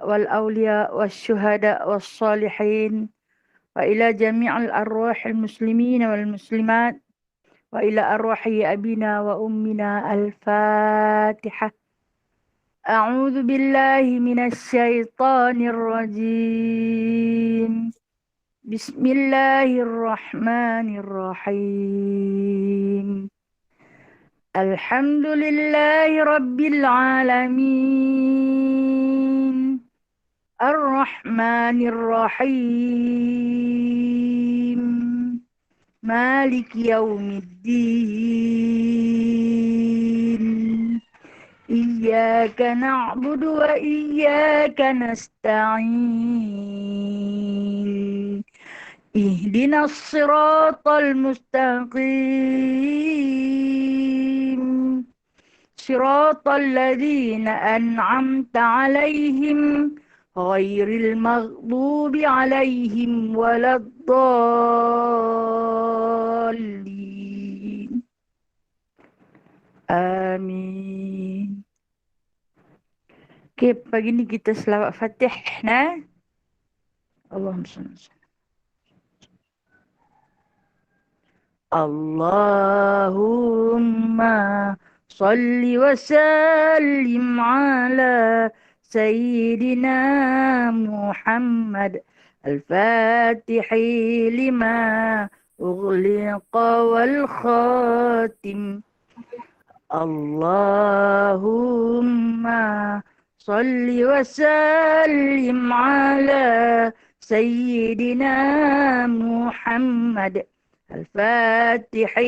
والأولياء والشهداء والصالحين وإلى جميع الأرواح المسلمين والمسلمات وإلى أرواح أبينا وأمنا. الفاتحة. أعوذ بالله من الشيطان الرجيم. بسم الله الرحمن الرحيم. الحمد لله رب العالمين الرحمن الرحيم مالك يوم الدين إياك نعبد وإياك نستعين اهدنا الصراط المستقيم صراط الذين أنعمت عليهم غير المغضوب عليهم ولا الضالين. Amin. Okay, pagi ni kita selawat Fatih nah. Allahumma salli. Allahumma salli wa sallim ala سيدنا محمد الفاتح لما أغلق والخاتم. اللهم صل وسلم على سيدنا محمد الفاتح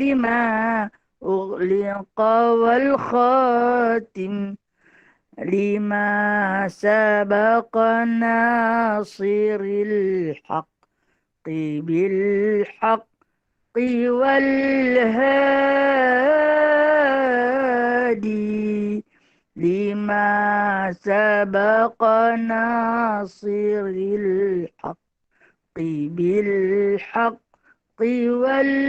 لما أغلق والخاتم لما سبق ناصر الحق بالحق والهادي لما سبق ناصر الحق بالحق والهادي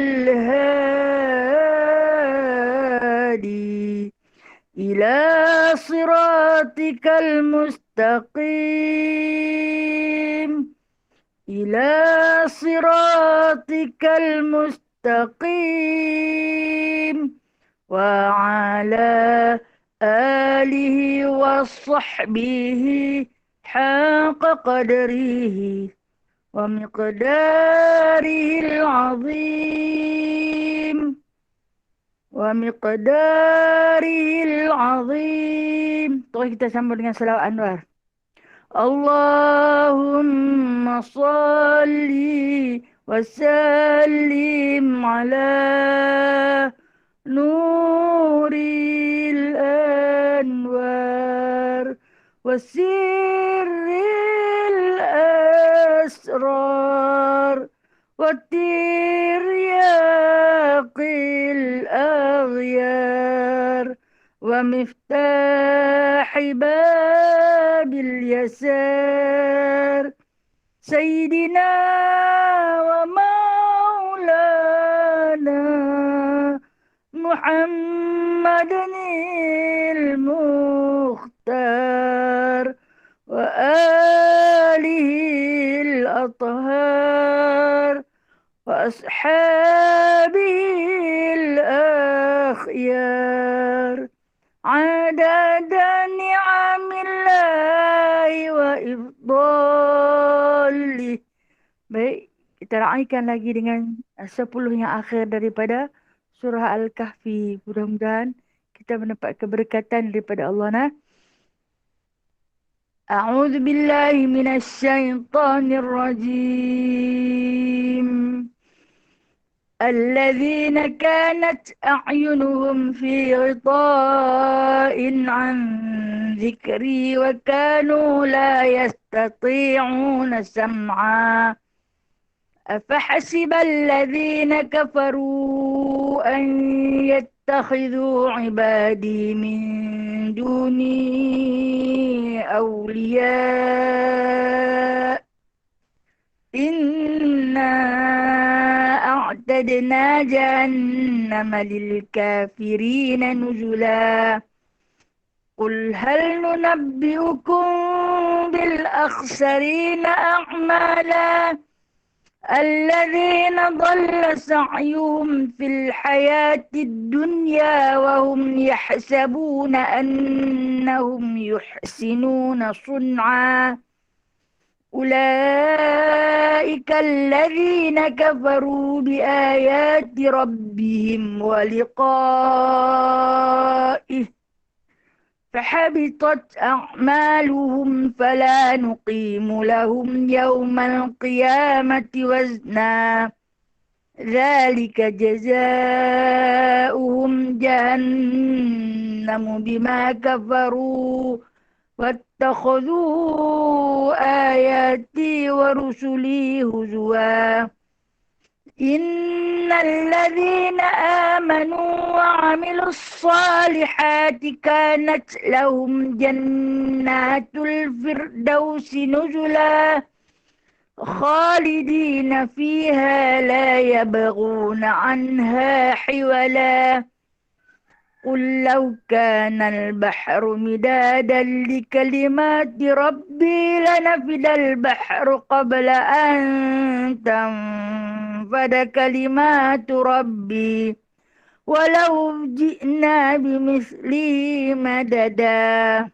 إلى صراطك المستقيم إلى صراطك المستقيم وعلى آله وصحبه حق قدره ومقداره العظيم ومقداره العظيم. Terus kita sambung dengan selawat Anwar. Allahumma salli wa sallim ala nuril anwar wa sirril asrar wa tiryaqil aghyar ومفتاح باب اليسار سيدنا ومولانا محمد المختار وآله الأطهار وأصحابه الأخيار عدد نعم الله وإفضاله. Baik, kita raikan lagi dengan 10 yang akhir daripada surah Al-Kahfi. Mudah-mudahan kita mendapat keberkatan daripada Allah nah. A'udzu billahi minasy syaithanir rajim. الذين كانت أعينهم في غطاء عن ذكري وكانوا لا يستطيعون سمعا أفحسب الذين كفروا أن يتخذوا عبادي من دوني أولياء إنا أعتدنا جهنم للكافرين نزلا قل هل ننبئكم الأخسرين أعمالا الذين ضل سعيهم في الحياة الدنيا وهم يحسبون أنهم يحسنون صنعا أولئك الذين كفروا بآيات ربهم ولقائه فحبطت أعمالهم فلا نقيم لهم يوم القيامة وزنا ذلك جزاؤهم جهنم بما كفروا واتخذوا آياتي ورسلي هزوا إن الذين آمنوا وعملوا الصالحات كانت لهم جنات الفردوس نزلا خالدين فيها لا يبغون عنها حولا قل لو كان البحر مدادا لكلمات ربي لنفد البحر قبل أن تنفد كلمات ربي ولو جئنا بمثله مددا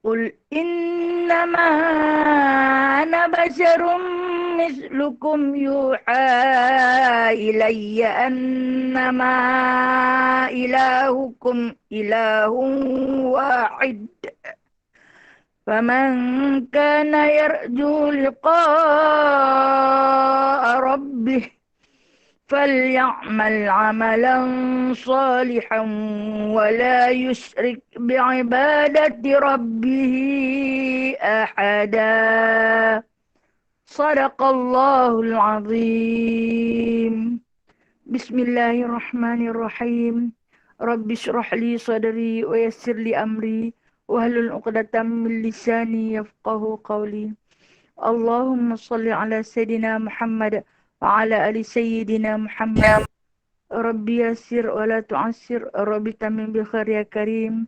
قل إنما أنا بشر مثلكم يوحى إلي أنما إلهكم إله واحد فمن كان يرجو لقاء ربه فليعمل عملا صالحا ولا يشرك بعبادة ربه أحدا صدق الله العظيم بسم الله الرحمن الرحيم رب اشرح لي صدري ويسر لي أمري واحلل عقدة من لساني يفقه قولي اللهم صل على سيدنا محمد وعلى آل سيدنا محمد ربي يسر ولا تعسر ربي تمم بخير يا كريم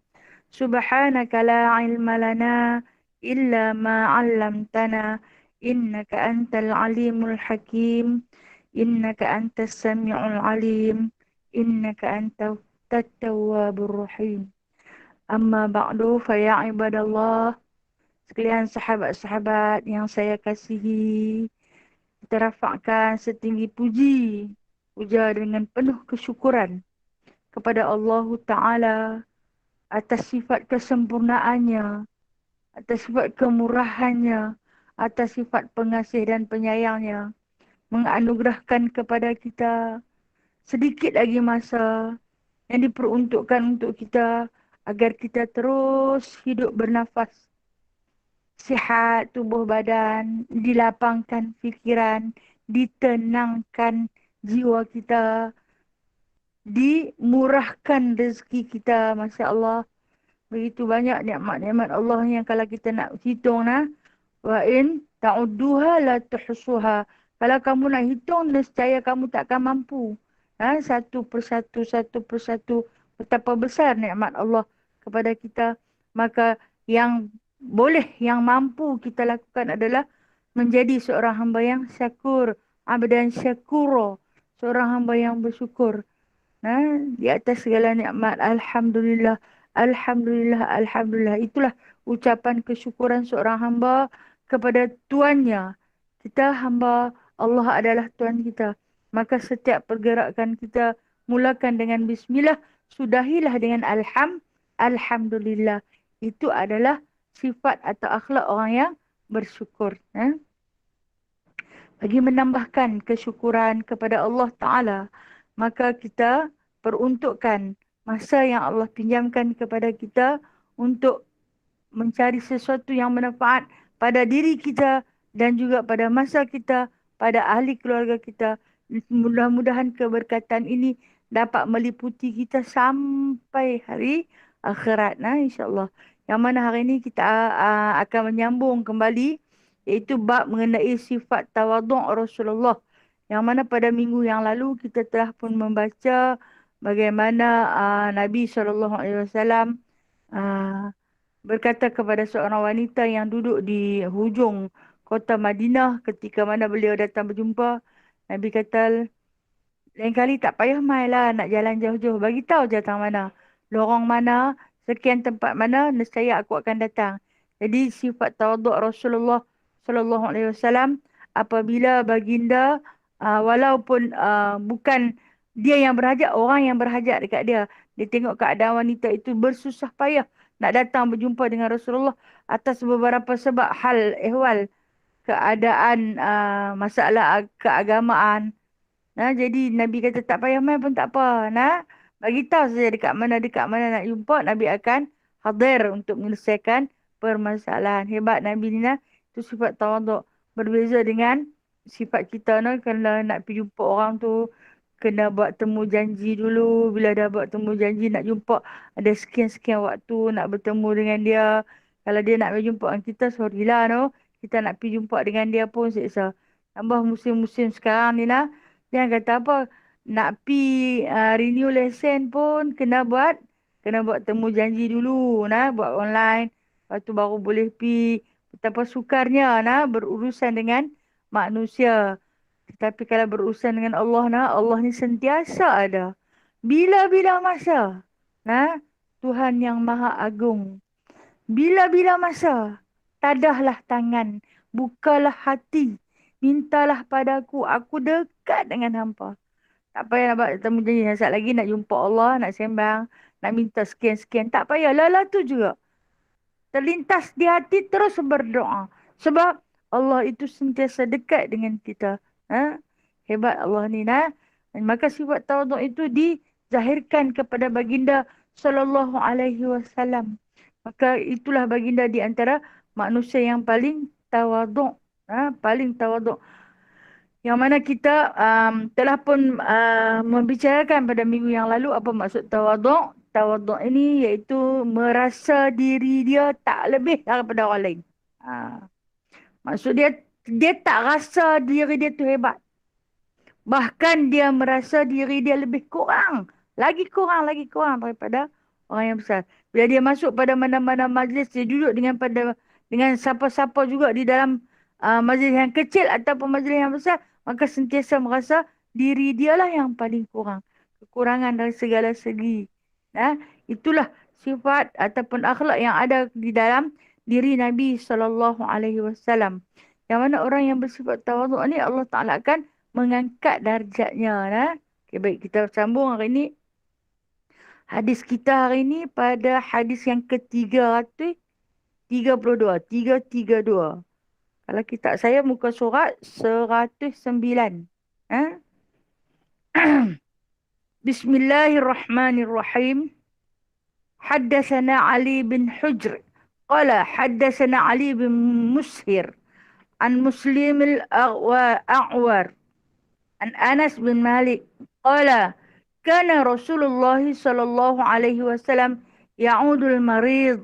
سبحانك لا علم لنا إلا ما علمتنا إنك أنت العليم الحكيم إنك أنت السميع العليم إنك أنت التواب الرحيم أما بعد فيا عباد الله sekalian sahabat-sahabat yang saya kasihi, kita rafakkan setinggi puja dengan penuh kesyukuran kepada Allah Ta'ala atas sifat kesempurnaannya, atas sifat kemurahannya, atas sifat pengasih dan penyayangnya, menganugerahkan kepada kita sedikit lagi masa yang diperuntukkan untuk kita agar kita terus hidup bernafas, sihat tubuh badan, dilapangkan fikiran, ditenangkan jiwa kita, dimurahkan rezeki kita. Masya Allah, begitu banyak nikmat-nikmat Allah yang kalau kita nak hitung wa in ta'udduha la tuhsuha. Kalau kamu nak hitung, nescaya kamu takkan mampu. Satu persatu betapa besar nikmat Allah kepada kita. Maka yang boleh, yang mampu kita lakukan adalah menjadi seorang hamba yang syakur, abdan syakuro, seorang hamba yang bersyukur di atas segala nikmat. Alhamdulillah, alhamdulillah, alhamdulillah. Itulah ucapan kesyukuran seorang hamba kepada Tuannya. Kita hamba, Allah adalah Tuan kita. Maka setiap pergerakan kita mulakan dengan bismillah, sudahilah dengan alhamdulillah. Itu adalah sifat atau akhlak orang yang bersyukur. Bagi menambahkan kesyukuran kepada Allah Ta'ala, maka kita peruntukkan masa yang Allah pinjamkan kepada kita untuk mencari sesuatu yang bermanfaat pada diri kita dan juga pada masa kita, pada ahli keluarga kita. Mudah-mudahan keberkatan ini dapat meliputi kita sampai hari akhirat, insyaAllah. Yang mana hari ini kita akan menyambung kembali, iaitu bab mengenai sifat tawaduk Rasulullah. Yang mana pada minggu yang lalu kita telah pun membaca bagaimana Nabi SAW berkata kepada seorang wanita yang duduk di hujung kota Madinah ketika mana beliau datang berjumpa. Nabi kata, lain kali tak payah mai lah nak jalan jauh-jauh. Bagi tahu datang mana. Lorong mana, sekian tempat mana, nescaya aku akan datang. Jadi sifat tawaduk Rasulullah sallallahu alaihi wasallam apabila baginda walaupun bukan dia yang berhajat, orang yang berhajat dekat dia. Dia tengok keadaan wanita itu bersusah payah nak datang berjumpa dengan Rasulullah atas beberapa sebab hal ehwal keadaan masalah keagamaan. Nah, jadi Nabi kata tak payah mai pun tak apa. Nah, bagi tahu saja dekat mana nak jumpa, Nabi akan hadir untuk menyelesaikan permasalahan. Hebat Nabi ni nah. Itu sifat tawaduk. Berbeza dengan sifat kita nah. Kalau nak pergi jumpa orang tu, kena buat temu janji dulu. Bila dah buat temu janji nak jumpa, ada sekian-sekian waktu nak bertemu dengan dia. Kalau dia nak pergi jumpa dengan kita, sorry lah no. Kita nak pergi jumpa dengan dia pun seksa. Tambah musim-musim sekarang ni lah. Dia kata apa? Nak pi renew lesen pun kena buat temu janji dulu nah, buat online. Lepas tu baru boleh pi. Betapa sukarnya nah berurusan dengan manusia. Tetapi kalau berurusan dengan Allah nah, Allah ni sentiasa ada. Bila-bila masa. Nah, Tuhan yang Maha Agung. Bila-bila masa. Tadahlah tangan. Bukalah hati. Mintalah padaku. Aku dekat dengan hampa. Tak payah nak buat temu janji. Sekejap lagi nak jumpa Allah. Nak sembang. Nak minta sekian-sekian. Tak payah. Lala tu juga. Terlintas di hati terus berdoa. Sebab Allah itu sentiasa dekat dengan kita. Ha? Hebat Allah ni. Nah. Maka sifat tawaduk itu dizahirkan kepada baginda sallallahu alaihi wasallam. Maka itulah baginda di antara manusia yang paling tawaduk. Ha? Paling tawaduk. Yang mana kita telah pun membicarakan pada minggu yang lalu apa maksud tawaduk. Tawaduk ini iaitu merasa diri dia tak lebih daripada orang lain. Ha. Maksud dia tak rasa diri dia tu hebat. Bahkan dia merasa diri dia lebih kurang. Lagi kurang daripada orang yang besar. Bila dia masuk pada mana-mana majlis, dia duduk dengan siapa-siapa juga di dalam majlis yang kecil ataupun majlis yang besar, maka sentiasa merasa diri dialah yang paling kurang. Kekurangan dari segala segi. Nah, itulah sifat ataupun akhlak yang ada di dalam diri Nabi SAW. Yang mana orang yang bersifat tawaduk ni Allah Ta'ala akan mengangkat darjatnya. Nah. Okay, baik, kita sambung hari ini. Hadis kita hari ini pada hadis yang ke-332. 332. Kalau kitab saya muka surat 109. Ha? Bismillahirrahmanirrahim. Haddatsana Ali bin Hujr. Qala haddatsana Ali bin Mushir. An Muslim al-A'war. An Anas bin Malik. Qala kana Rasulullah sallallahu alaihi wasallam ya'udul marid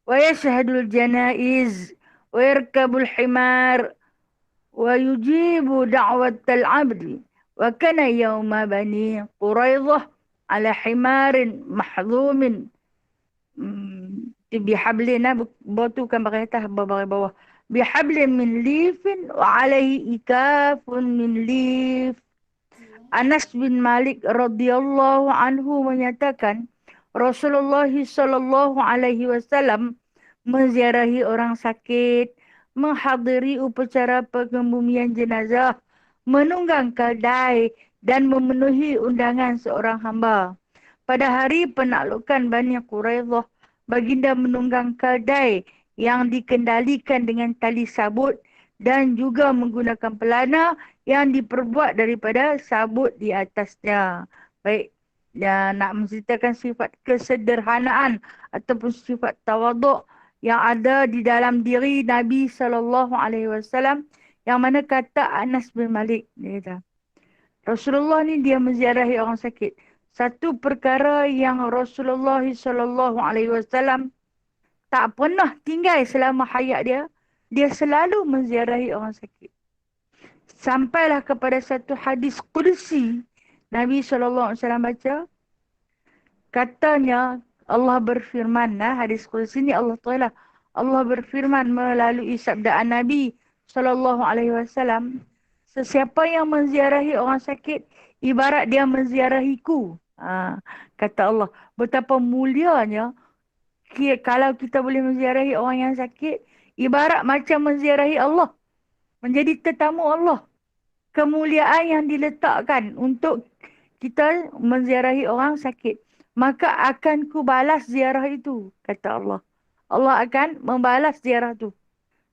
wa yashhadul janaiz wa yarkabul himar wa yujibu da'watal abdi wa kana yawma bani Quraidah ala himarin mahdhumin bihablin batu kan pakai atas bawah bihablin min lifin wa alaihi ikafun min lif. Anas bin Malik radhiyallahu anhu menyatakan Rasulullah sallallahu alaihi wasallam menziarahi orang sakit, menghadiri upacara pengebumian jenazah, menunggang keldai dan memenuhi undangan seorang hamba. Pada hari penaklukan Bani Quraidah, baginda menunggang keldai yang dikendalikan dengan tali sabut dan juga menggunakan pelana yang diperbuat daripada sabut di atasnya. Baik, ya, nak menceritakan sifat kesederhanaan ataupun sifat tawaduk yang ada di dalam diri Nabi SAW, yang mana kata Anas bin Malik, dia kata, Rasulullah ni dia menziarahi orang sakit. Satu perkara yang Rasulullah SAW tak pernah tinggal selama hayat dia selalu menziarahi orang sakit. Sampailah kepada satu hadis Qudsi, Nabi SAW baca, katanya, Allah berfirman, hadis qudsi ni Allah berfirman melalui sabdaan Nabi sallallahu alaihi wasallam, sesiapa yang menziarahi orang sakit ibarat dia menziarahiku. Kata Allah, betapa mulianya kalau kita boleh menziarahi orang yang sakit, ibarat macam menziarahi Allah, menjadi tetamu Allah. Kemuliaan yang diletakkan untuk kita menziarahi orang sakit, maka akan ku balas ziarah itu, kata Allah. Allah akan membalas ziarah tu.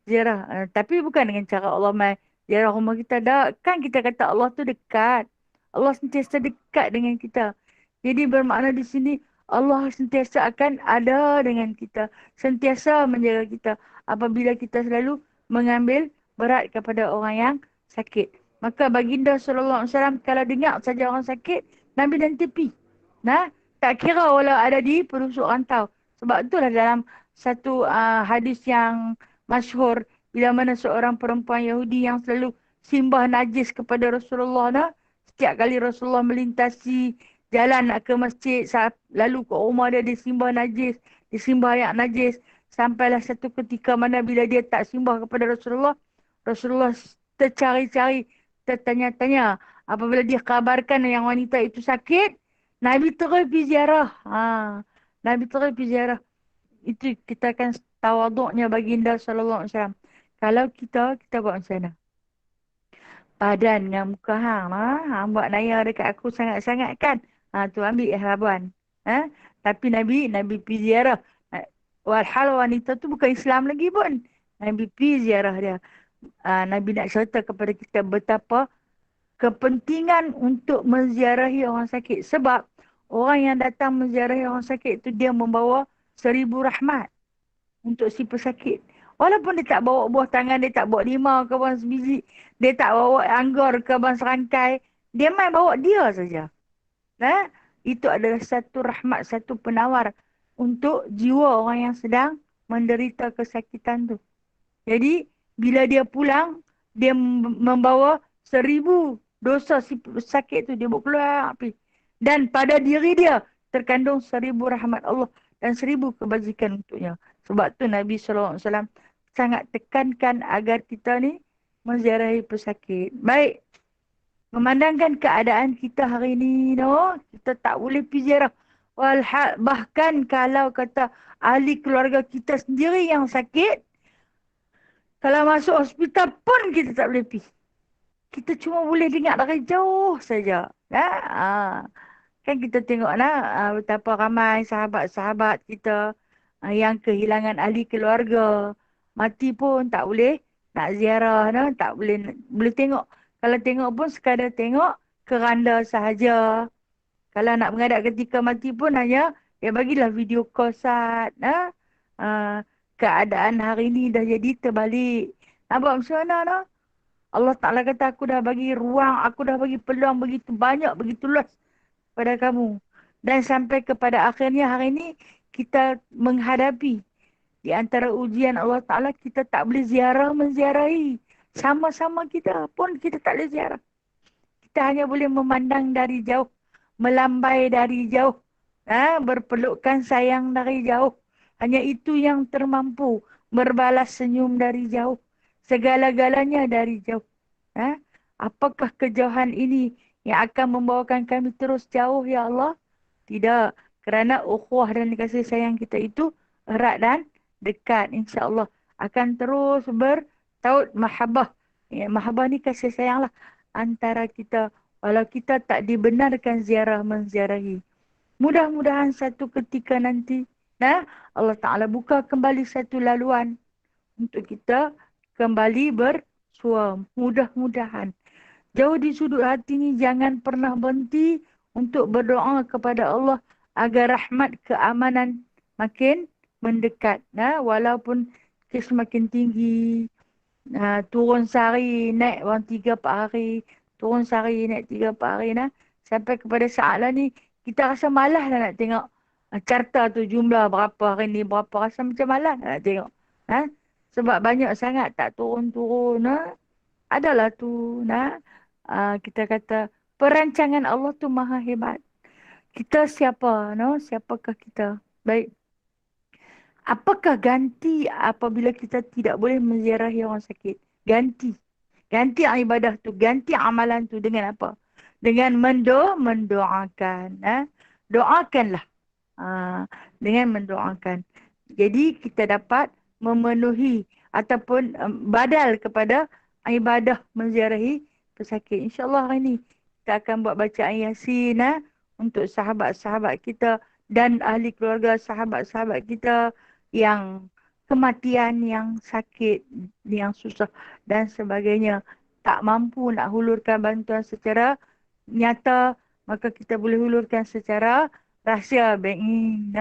Ziarah. Tapi bukan dengan cara Allah mai ziarah rumah kita. Dah. Kan kita kata Allah tu dekat. Allah sentiasa dekat dengan kita. Jadi bermakna di sini Allah sentiasa akan ada dengan kita. Sentiasa menjaga kita. Apabila kita selalu mengambil berat kepada orang yang sakit. Maka baginda SAW kalau dengar saja orang sakit, Nabi dan tepi. Nah, tak kira walau ada di pelosok rantau. Sebab itulah dalam satu hadis yang masyhur, bila mana seorang perempuan Yahudi yang selalu simbah najis kepada Rasulullah, setiap kali Rasulullah melintasi jalan nak ke masjid, lalu ke rumah dia disimbah najis, disimbah yang najis, sampailah satu ketika mana bila dia tak simbah kepada Rasulullah, Rasulullah tercari-cari, tertanya-tanya. Apabila dia kabarkan yang wanita itu sakit, Nabi terus pergi ziarah. Nabi terus pergi ziarah. Itu kita akan tawaduknya baginda sallallahu alaihi wasallam. Kalau kita buat macam mana? Padan dengan muka hang lah. Hang buat naya dekat aku sangat-sangat kan? Tu ambil harapan. Tapi Nabi pergi ziarah. Walhal wanita tu bukan Islam lagi pun. Nabi pergi ziarah dia. Nabi nak cerita kepada kita betapa kepentingan untuk menziarahi orang sakit. Sebab orang yang datang menziarahi orang sakit itu dia membawa 1000 rahmat untuk si pesakit. Walaupun dia tak bawa buah tangan, dia tak bawa 5 ke bang sebiji, dia tak bawa anggur ke bang serangkai, dia main bawa dia saja. Itu adalah satu rahmat, satu penawar untuk jiwa orang yang sedang menderita kesakitan tu. Jadi, bila dia pulang, dia membawa 1000 dosa si sakit tu, dia bawa keluar api. Dan pada diri dia terkandung 1000 rahmat Allah dan 1000 kebajikan untuknya. Sebab tu Nabi SAW sangat tekankan agar kita ni menziarahi pesakit. Baik, memandangkan keadaan kita hari ni, kita tak boleh pergi ziarah. Bahkan kalau kata ahli keluarga kita sendiri yang sakit, kalau masuk hospital pun kita tak boleh pergi. Kita cuma boleh dengar dari jauh saja. Kan kita tengok betapa ramai sahabat-sahabat kita yang kehilangan ahli keluarga. Mati pun tak boleh nak ziarah. Tak boleh tengok. Kalau tengok pun sekadar tengok keranda sahaja. Kalau nak menghadap ketika mati pun hanya dia bagilah video call sat. Keadaan hari ni dah jadi terbalik. Nak buat macam mana? Allah Ta'ala kata aku dah bagi ruang, aku dah bagi peluang begitu banyak, begitu luas pada kamu. Dan sampai kepada akhirnya hari ini kita menghadapi di antara ujian Allah Ta'ala, kita tak boleh menziarahi. Sama-sama kita pun kita tak boleh ziarah. Kita hanya boleh memandang dari jauh, melambai dari jauh, berpelukkan sayang dari jauh. Hanya itu yang termampu berbalas senyum dari jauh. Segala-galanya dari jauh. Apakah kejauhan ini yang akan membawakan kami terus jauh, ya Allah? Tidak. Kerana ukhuwah dan kasih sayang kita itu erat dan dekat. InsyaAllah akan terus bertaut mahabbah. Mahabbah ni kasih sayang lah antara kita. Walau kita tak dibenarkan menziarahi. Mudah-mudahan satu ketika nanti, Allah Ta'ala buka kembali satu laluan untuk kita kembali bersua. Mudah-mudahan. Jauh di sudut hati ni jangan pernah berhenti untuk berdoa kepada Allah agar rahmat keamanan makin mendekat. Walaupun kes makin tinggi, turun sehari, naik 3-4 hari, turun sehari, naik 3-4 hari. Sampai kepada saat lah ni, kita rasa malas lah nak tengok carta tu jumlah berapa hari ni, berapa, rasa macam malas nak tengok. Sebab banyak sangat tak turun-turun. Adalah tu. Kita kata perancangan Allah tu maha hebat. Kita siapa? Siapakah kita? Baik. Apakah ganti apabila kita tidak boleh menziarahi orang sakit? Ganti. Ganti ibadah tu, ganti amalan tu dengan apa? Dengan mendoakan. Doakanlah. Dengan mendoakan. Jadi kita dapat memenuhi ataupun badal kepada ibadah menziarahi pesakit. InsyaAllah hari ini kita akan buat bacaan Yasin untuk sahabat-sahabat kita dan ahli keluarga sahabat-sahabat kita yang kematian, yang sakit, yang susah dan sebagainya. Tak mampu nak hulurkan bantuan secara nyata, maka kita boleh hulurkan secara rahsia bank in.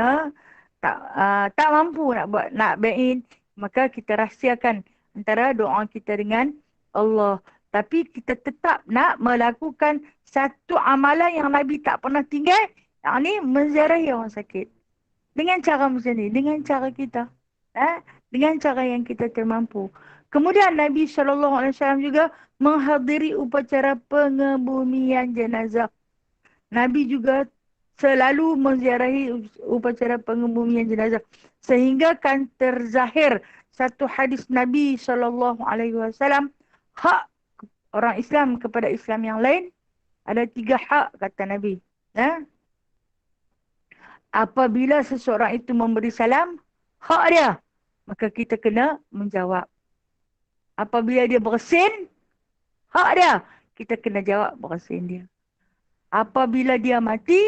Tak mampu nak bank in, maka kita rahsiakan antara doa kita dengan Allah. Tapi kita tetap nak melakukan satu amalan yang Nabi tak pernah tinggal, yang ni menziarahi orang sakit. Dengan cara macam ni, dengan cara kita. Dengan cara yang kita termampu. Kemudian Nabi SAW juga menghadiri upacara pengebumian jenazah. Nabi juga selalu menziarahi upacara pengebumian jenazah. Sehingga kan terzahir satu hadis Nabi SAW. Hak orang Islam kepada Islam yang lain. Ada 3 hak kata Nabi. Apabila seseorang itu memberi salam, hak dia. Maka kita kena menjawab. Apabila dia bersin, hak dia. Kita kena jawab bersin dia. Apabila dia mati,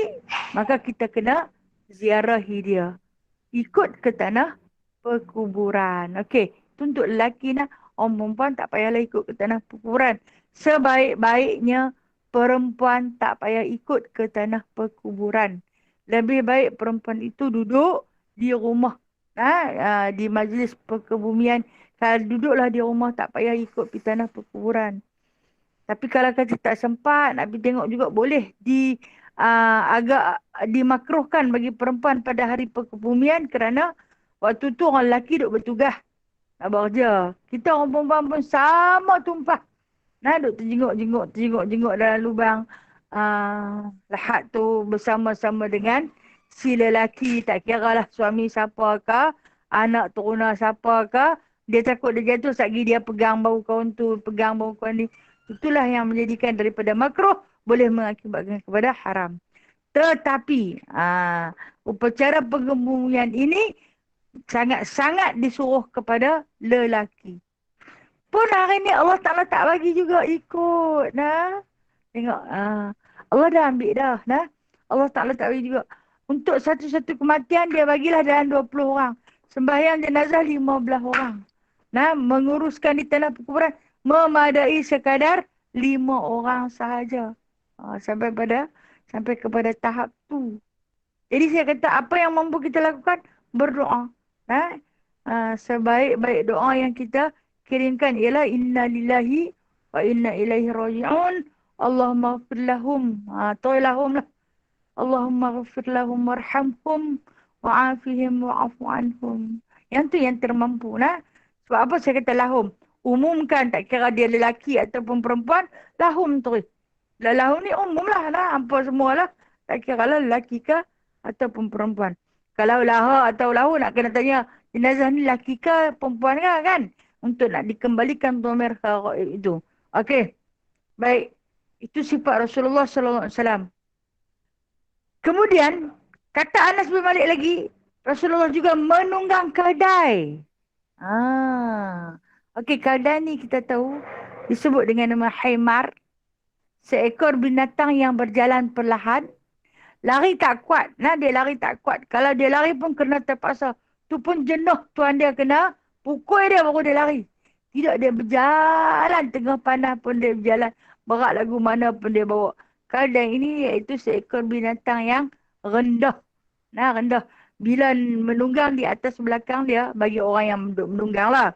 maka kita kena ziarahi dia. Ikut ke tanah perkuburan. Okey, itu untuk lelaki nak. Orang perempuan tak payahlah ikut ke tanah perkuburan. Sebaik-baiknya perempuan tak payah ikut ke tanah perkuburan. Lebih baik perempuan itu duduk di rumah. Di majlis perkebumian. Kalau duduklah di rumah tak payah ikut ke tanah perkuburan. Tapi kalau kata tak sempat, nak pergi tengok juga boleh agak dimakruhkan bagi perempuan pada hari perkebumian kerana waktu tu orang lelaki duk bertugas nak bekerja. Kita orang perempuan pun sama tumpah. Duk terjenguk dalam lubang lahat tu bersama-sama dengan si lelaki. Tak kira lah suami siapakah, anak turuna siapakah. Dia takut dia jatuh, satgi dia pegang bau kawan tu, pegang bau kawan ni. Itulah yang menjadikan daripada makruh boleh mengakibatkan kepada haram. Tetapi upacara pengebumian ini sangat-sangat disuruh kepada lelaki. Pun hari ni Allah Ta'ala tak bagi juga ikut. Tengok. Allah dah ambil dah. Allah Ta'ala tak bagi juga. Untuk satu-satu kematian dia bagilah dalam 20 orang. Sembahyang jenazah 15 orang. Menguruskan di tanah perkuburan memadai sekadar 5 orang sahaja. Sampai kepada tahap tu. Jadi saya kata apa yang mampu kita lakukan? Berdoa. Sebaik-baik doa yang kita kirimkan ialah inna lillahi wa inna ilaihi raji'un. Allahumma ghafir lahum. Toilahum lah. Allahumma ghafir lahum warhamhum wa'afihim wa'afu anhum. Yang tu yang termampu. Sebab apa saya kata lahum? Umumkan, tak kira dia lelaki ataupun perempuan, lahum terus. Lahum ni umum lah. Hampa semua lah. Tak kira lah lelaki ke ataupun perempuan. Kalau laha atau lahu nak kena tanya, jenazah ni lelaki ke perempuan ke kan? Untuk nak dikembalikan domir khaib itu. Okey. Baik. Itu sifat Rasulullah SAW. Kemudian, kata Anas bin Malik lagi, Rasulullah juga menunggang kedai. Okey, kedai ni kita tahu disebut dengan nama himar. Seekor binatang yang berjalan perlahan. Lari tak kuat. Dia lari tak kuat. Kalau dia lari pun kena terpaksa. Tu pun jenuh tuan dia kena pukul dia baru dia lari. Tidak dia berjalan. Tengah panas pun dia berjalan. Berat lagu mana pun dia bawa. Kedai ini iaitu seekor binatang yang rendah. Rendah. Bila menunggang di atas belakang dia, bagi orang yang menunggang lah.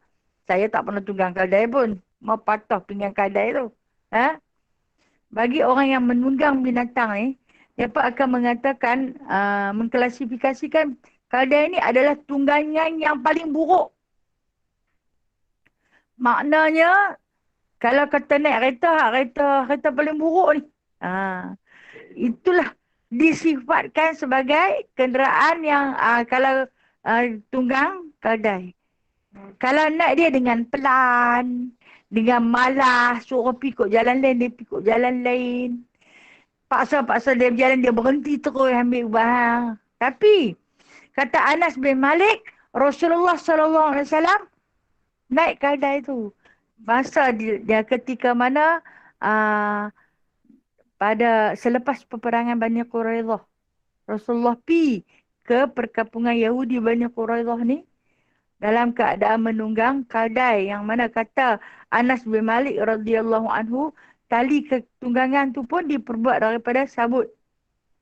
Saya tak pernah tunggang kedai pun. Mau patah pinggang kedai tu. Bagi orang yang menunggang binatang ni, dapat akan mengatakan, mengklasifikasikan kedai ini adalah tunggangan yang paling buruk. Maknanya, kalau kata naik kereta paling buruk ni. Itulah disifatkan sebagai kenderaan yang kalau tunggang keldai. Kalau naik dia dengan pelan, dengan malas, suruh pikuk jalan lain, dia pikuk jalan lain. Paksa-paksa dia berjalan, dia berhenti terus ambil barang. Tapi, kata Anas bin Malik, Rasulullah SAW naik keldai tu. Masa dia ketika mana uh, pada selepas peperangan Bani Quraidah, Rasulullah pi ke perkampungan Yahudi Bani Quraidah ni dalam keadaan menunggang keldai yang mana kata Anas bin Malik radhiyallahu anhu, tali ketunggangan tu pun diperbuat daripada sabut.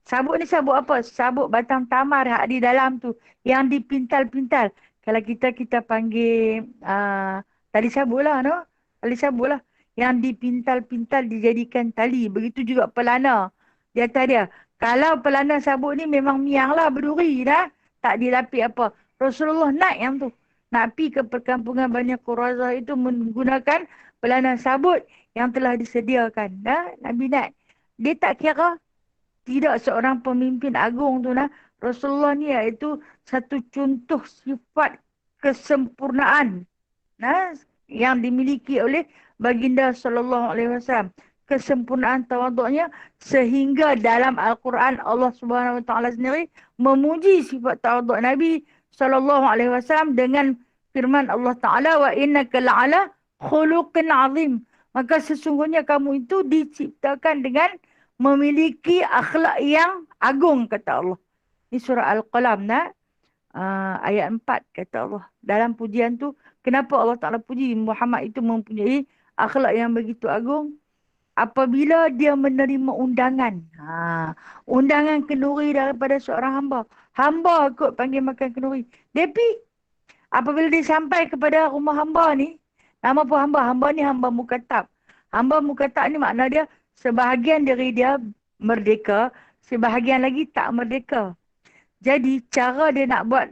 Sabut ni sabut apa? Sabut batang tamar yang di dalam tu. Yang dipintal-pintal. Kalau kita panggil tali sabut lah, no? Tali sabut lah. Yang dipintal-pintal dijadikan tali. Begitu juga pelana di atas dia. Kalau pelana sabut ni memang miang lah, berduri dah. Tak dilapis apa. Rasulullah naik yang tu. Nak pergi ke perkampungan Bani Quraidah itu menggunakan pelana sabut yang telah disediakan. Dah? Nabi naik. Dia tak kira tidak seorang pemimpin agung tu nah. Rasulullah ni iaitu satu contoh sifat kesempurnaan nah yang dimiliki oleh baginda sallallahu alaihi wasallam. Kesempurnaan tawaduknya sehingga dalam Al-Quran Allah Subhanahu wa taala sendiri memuji sifat tawaduk Nabi sallallahu alaihi wasallam dengan firman Allah Taala, wa innaka la'ala khuluqin azim. Maka sesungguhnya kamu itu diciptakan dengan memiliki akhlak yang agung, kata Allah. Ini surah Al-Qalam, ayat 4, kata Allah. Dalam pujian tu, kenapa Allah Ta'ala puji Muhammad itu mempunyai akhlak yang begitu agung? Apabila dia menerima undangan. Undangan kenduri daripada seorang hamba. Hamba ikut panggil makan kenduri. Tapi, apabila dia sampai kepada rumah hamba ni, nama apa hamba? Hamba ni hamba mukatab. Hamba mukatab ni makna dia sebahagian dari dia merdeka, sebahagian lagi tak merdeka. Jadi cara dia nak buat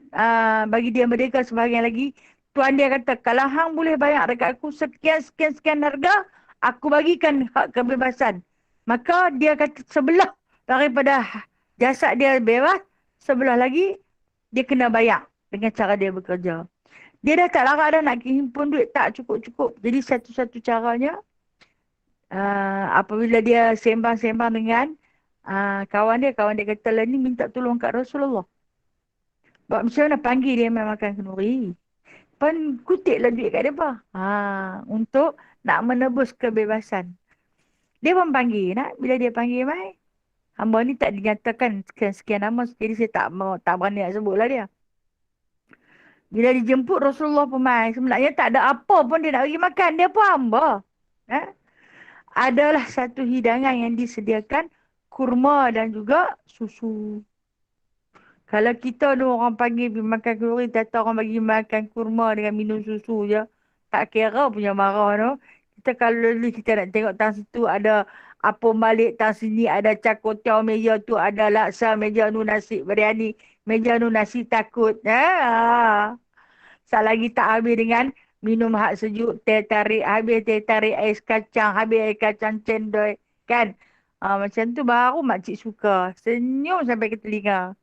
bagi dia merdeka sebahagian lagi, tuan dia kata, kalau hang boleh bayar dekat aku sekian harga, aku bagikan hak kebebasan. Maka dia kata sebelah daripada jasad dia bebas, sebelah lagi dia kena bayar dengan cara dia bekerja. Dia dah tak larat dah nak himpun duit, tak cukup-cukup. Jadi satu-satu caranya, apabila dia sembang-sembang dengan kawan dia kata lah ni minta tolong kat Rasulullah. Buat macam mana panggil dia main makan kenduri. Pan kutiplah duit kat dia apa. Untuk nak menebus kebebasan. Dia pun panggil nak. Bila dia panggil mai, hamba ni tak dinyatakan sekian nama. Jadi saya tak berani nak sebut lah dia. Bila dijemput Rasulullah pun mai. Sebenarnya tak ada apa pun dia nak bagi makan. Dia pun hamba. Adalah satu hidangan yang disediakan kurma dan juga susu. Kalau kita ada orang panggil pergi makan kenduri, tak orang bagi makan kurma dengan minum susu je. Tak kira punya marah tu. Kita kalau kita nak tengok tang situ ada apa balik tang sini, ada cakotiau meja tu, ada laksa meja nu nasi biryani, meja nu nasi takut. Lagi tak habis dengan minum hak sejuk, teh tarik, habis teh tarik ais kacang, habis ais kacang cendol. Kan? Macam tu baru makcik suka. Senyum sampai ke telinga.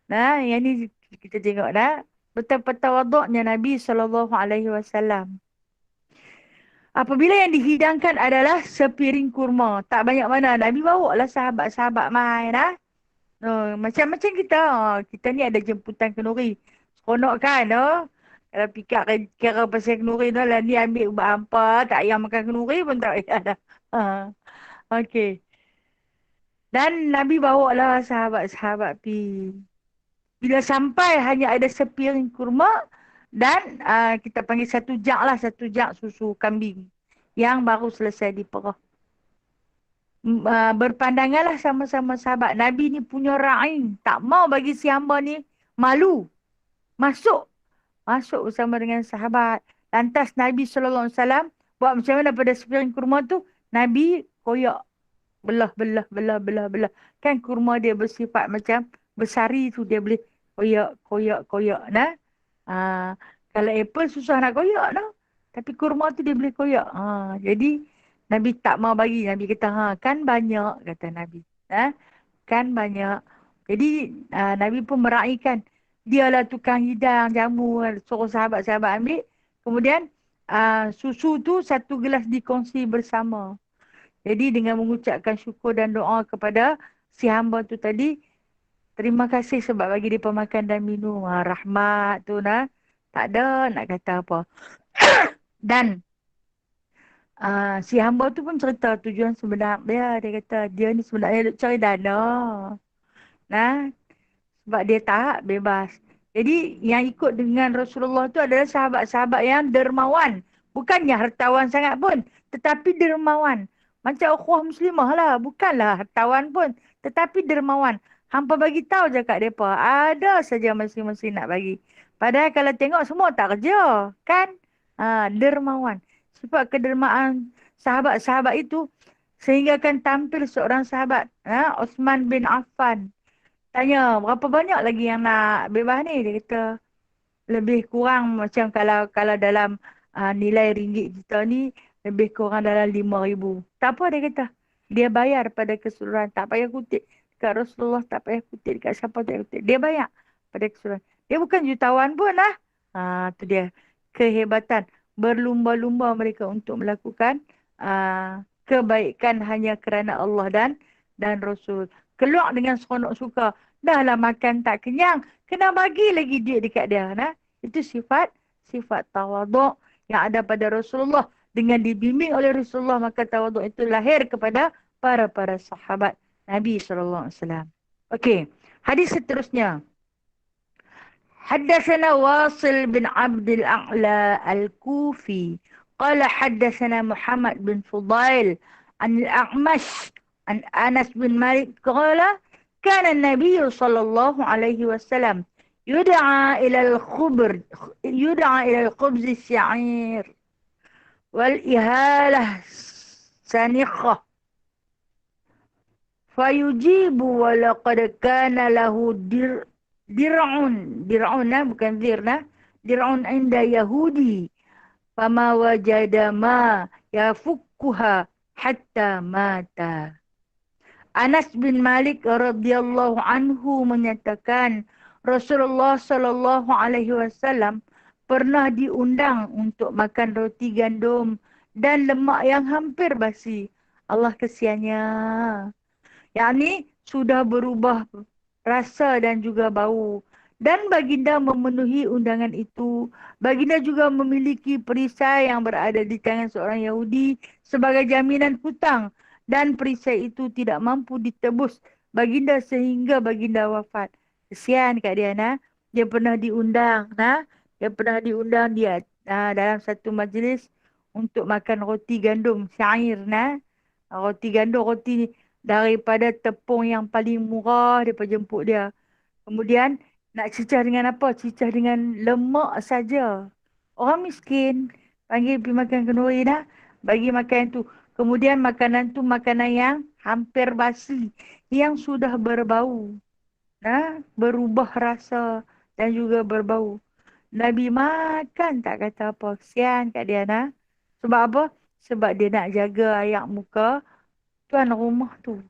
Nah, yang ni kita tengok dah. Betapa tawaduknya Nabi SAW. Apabila yang dihidangkan adalah sepiring kurma. Tak banyak mana. Nabi bawa lah sahabat-sahabat main. Macam-macam kita. Kita ni ada jemputan kenduri. Seronok kan? Kalau fikir kira pasal kenduri tu lah. Ni ambil ubat hampa. Tak payah makan kenduri pun tak payah dah. Okey. Dan Nabi bawa lah sahabat-sahabat pi. Bila sampai hanya ada sepiring kurma dan kita panggil satu jak susu kambing yang baru selesai diperah. Berpandanganlah sama-sama sahabat. Nabi ni punya ra'in. Tak mau bagi si hamba ni malu. Masuk bersama dengan sahabat. Lantas Nabi SAW buat macam mana pada sepiring kurma tu? Nabi koyak. Belah. Kan kurma dia bersifat macam bersari tu, dia boleh koyak. Nah. Kalau apple susah nak koyak dah. Tapi kurma tu dia boleh koyak. Jadi Nabi tak mau bagi. Nabi kata, kan banyak, kata Nabi. Kan banyak. Jadi Nabi pun meraihkan. Dialah tukang hidang jamu. Suruh sahabat-sahabat ambil. Kemudian susu tu satu gelas dikongsi bersama. Jadi dengan mengucapkan syukur dan doa kepada si hamba tu tadi. Terima kasih sebab bagi dia makan dan minum. Rahmat tu nah. Tak ada nak kata apa. Dan si hamba tu pun cerita tujuan sebenar dia. Dia kata dia ni sebenarnya duk cari dana. Nah, sebab dia tak bebas. Jadi yang ikut dengan Rasulullah tu adalah sahabat-sahabat yang dermawan. Bukannya hartawan sangat pun. Tetapi dermawan. Macam ukhuwah muslimah lah. Bukanlah hartawan pun. Tetapi dermawan. Hampa bagi tahu je kat mereka. Ada saja masing-masing nak bagi. Padahal kalau tengok semua tak kerja. Kan? Dermawan. Sifat kedermaan sahabat-sahabat itu. Sehingga kan tampil seorang sahabat. Osman bin Affan. Tanya, berapa banyak lagi yang nak bebas ni? Dia kata, lebih kurang macam kalau dalam nilai ringgit kita ni, lebih kurang dalam 5,000. Tak apa dia kata. Dia bayar pada keseluruhan. Tak payah kutip. Dekat Rasulullah tak payah kutip. Dekat siapa tak payah kutip. Dia bayar pada keseluruhan. Dia bukan jutawan pun lah. Tu dia. Kehebatan. Berlumba-lumba mereka untuk melakukan kebaikan hanya kerana Allah dan Rasul. Keluar dengan seronok suka. Dahlah makan tak kenyang. Kena bagi lagi duit dekat dia. Nah? Itu sifat tawaduk yang ada pada Rasulullah. Dengan dibimbing oleh Rasulullah, maka tawaduk itu lahir kepada para sahabat Nabi SAW. Okey. Hadis seterusnya. حدثنا واصل بن عبد الأعلى الكوفي قال حدثنا محمد بن فضيل عن الأعمش عن أنس بن مالك قال كان النبي صلى الله عليه وسلم يدعى إلى الخبز الشعير والإهالة سنخة فيجيب ولقد كان له درع bukan dirna dir'un inda yahudi fama wajada ma yafukkuha hatta mata. Anas bin Malik radhiyallahu anhu menyatakan Rasulullah sallallahu alaihi wasallam pernah diundang untuk makan roti gandum dan lemak yang hampir basi. Allah kesiannya. Yakni sudah berubah rasa dan juga bau. Dan baginda memenuhi undangan itu. Baginda juga memiliki perisai yang berada di tangan seorang Yahudi sebagai jaminan hutang. Dan perisai itu tidak mampu ditebus baginda sehingga baginda wafat. Kesian kat dia, nah. Dia pernah diundang, nah. Dia pernah diundang dia dalam satu majlis untuk makan roti gandum syair, nah. Roti gandum, roti daripada tepung yang paling murah, dia jemput dia. Kemudian nak cicah dengan apa? Cicah dengan lemak saja. Orang miskin panggil pergi makan kenduri dah, bagi makan tu. Kemudian makanan tu makanan yang hampir basi, yang sudah berbau. Berubah rasa dan juga berbau. Nabi makan tak kata apa. Kesian kat dia, nah. Sebab apa? Sebab dia nak jaga ayak muka tuan rumah tu.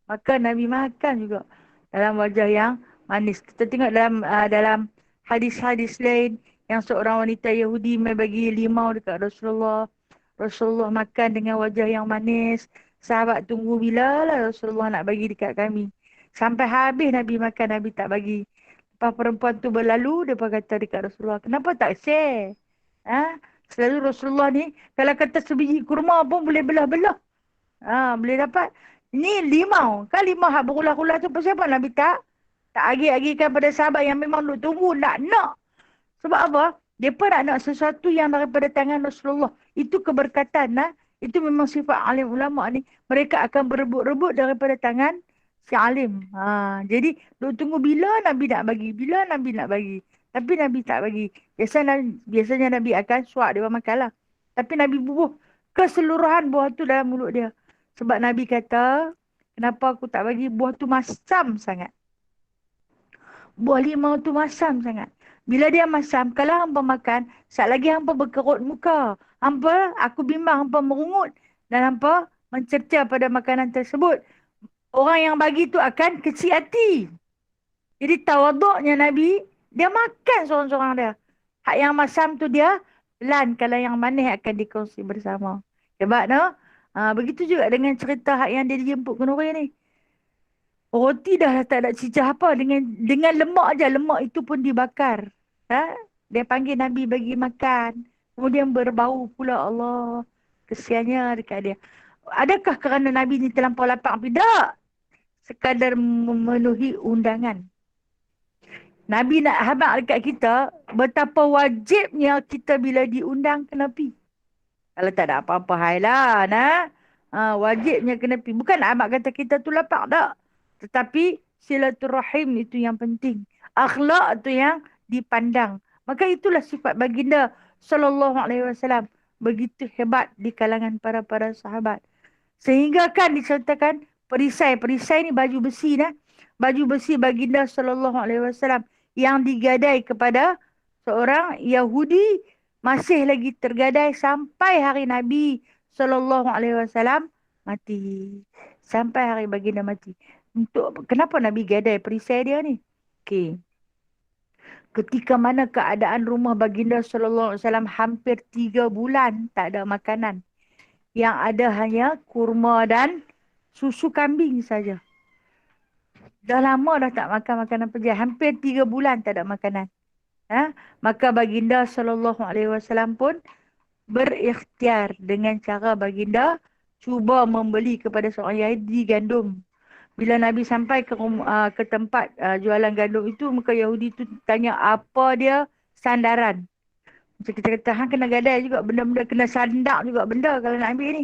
Maka Nabi makan juga dalam wajah yang manis. Kita tengok dalam hadis-hadis lain yang seorang wanita Yahudi bagi limau dekat Rasulullah. Rasulullah makan dengan wajah yang manis. Sahabat tunggu bila lah Rasulullah nak bagi dekat kami. Sampai habis Nabi makan, Nabi tak bagi. Lepas perempuan tu berlalu, dia kata dekat Rasulullah, kenapa tak share? Selalu Rasulullah ni, kalau kata sebiji kurma pun boleh belah-belah. Boleh dapat. Ini limau. Kan limau hak berulah-ulah tu pasal apa Nabi tak agi-agikan pada sahabat yang memang duk tunggu nak. Sebab apa? Dia pun nak sesuatu yang daripada tangan Rasulullah. Itu keberkatan. Itu memang sifat alim ulama' ni. Mereka akan berebut-rebut daripada tangan si alim. Jadi duk tunggu bila Nabi nak bagi. Bila Nabi nak bagi. Tapi Nabi tak bagi. Biasanya Nabi akan suap dia makan lah. Tapi Nabi bubuh keseluruhan buah tu dalam mulut dia. Sebab Nabi kata, kenapa aku tak bagi? Buah tu masam sangat. Buah limau tu masam sangat. Bila dia masam, kalau hampa makan, saat lagi hampa berkerut muka. Aku bimbang hampa merungut. Dan hampa mencerca pada makanan tersebut. Orang yang bagi tu akan kecil hati. Jadi tawaduknya Nabi, dia makan seorang-seorang dia. Hak yang masam tu dia pelan, kalau yang manis akan dikongsi bersama. Hebat no? Begitu juga dengan cerita hak yang dia dijemput ke Nuri ni. Roti dah tak ada cicah apa. Dengan lemak aja, lemak itu pun dibakar. Ha? Dia panggil Nabi bagi makan. Kemudian berbau pula, Allah. Kesiannya dekat dia. Adakah kerana Nabi ni terlampau lapar? Tidak. Sekadar memenuhi undangan. Nabi nak habaq dekat kita betapa wajibnya kita bila diundang kena pi. Kalau tak ada apa-apa hai lah, nah. Wajibnya kena pi. Bukan amak kata kita tu lapar tak. Tetapi silaturahim itu yang penting. Akhlak tu yang dipandang. Maka itulah sifat baginda sallallahu alaihi wasallam. Begitu hebat di kalangan para sahabat. Sehingga kan diceritakan perisai. Perisai ni baju besi dah. Baju besi baginda sallallahu alaihi wasallam yang digadai kepada seorang Yahudi masih lagi tergadai sampai hari Nabi sallallahu alaihi wasallam mati. Sampai hari baginda mati. Untuk kenapa Nabi gadai perisai dia ni? Okey. Ketika mana keadaan rumah baginda sallallahu alaihi wasallam hampir 3 bulan tak ada makanan. Yang ada hanya kurma dan susu kambing saja. Dah lama dah tak makan makanan pedas. Hampir 3 bulan tak ada makanan. Maka baginda sallallahu alaihi wasallam pun berikhtiar dengan cara baginda cuba membeli kepada seorang Yahudi gandum. Bila Nabi sampai ke tempat jualan gandum itu, muka Yahudi tu tanya apa dia sandaran. Macam kita kata, hang kena gadai juga benda-benda, kena sandak juga benda kalau nak ambil ni.